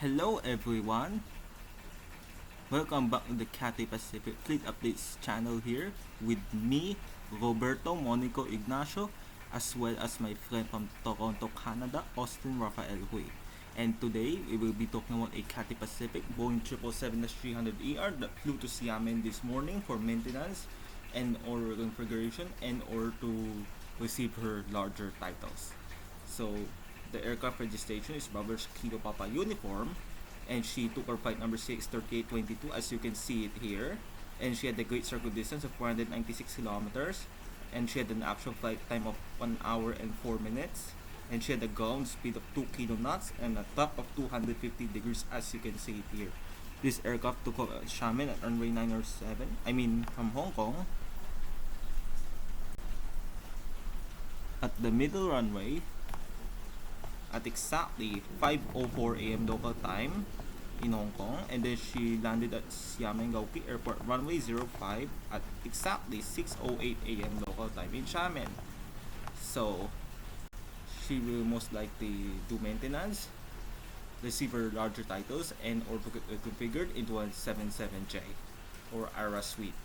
Hello everyone, welcome back to the CATHAY Pacific Fleet Updates channel here with me, Roberto Monico Ignacio, as well as my friend from Toronto, Canada, Austin Rafael Hui. And today, we will be talking about a CATHAY Pacific Boeing 777-300ER that flew to Xiamen this morning for maintenance and or reconfiguration and or to receive her larger titles. So, the aircraft registration is Bravo Kilo Papa Uniform, and she took her flight number 63822 as you can see it here, and she had a great circle distance of 496 kilometers, and she had an actual flight time of 1 hour and 4 minutes, and she had a ground speed of 2 knots and a top of 250 degrees as you can see it here. This aircraft took off at Xiamen at runway 907, from Hong Kong, at the middle runway at exactly 5:04 a.m. local time in Hong Kong, and then she landed at Xiamen Gaoqi Airport runway 05 at exactly 6:08 a.m. local time in Xiamen. So she will most likely do maintenance, receive her larger titles, and or get configured into a 77J or ARA suite.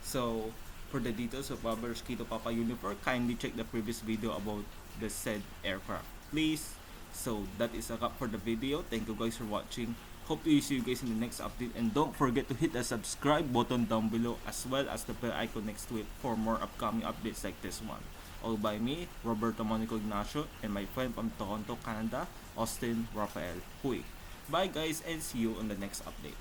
So for the details of Bravo Kilo Papa Uniform, kindly check the previous video about the said aircraft, please. So that is a wrap for the video. Thank you guys for watching. Hope to see you guys in the next update, and don't forget to hit the subscribe button down below as well as the bell icon next to it for more upcoming updates like this one. All by me, Roberto Monico Ignacio, and my friend from Toronto, Canada, Austin Rafael Hui. Bye guys, and see you on the next update.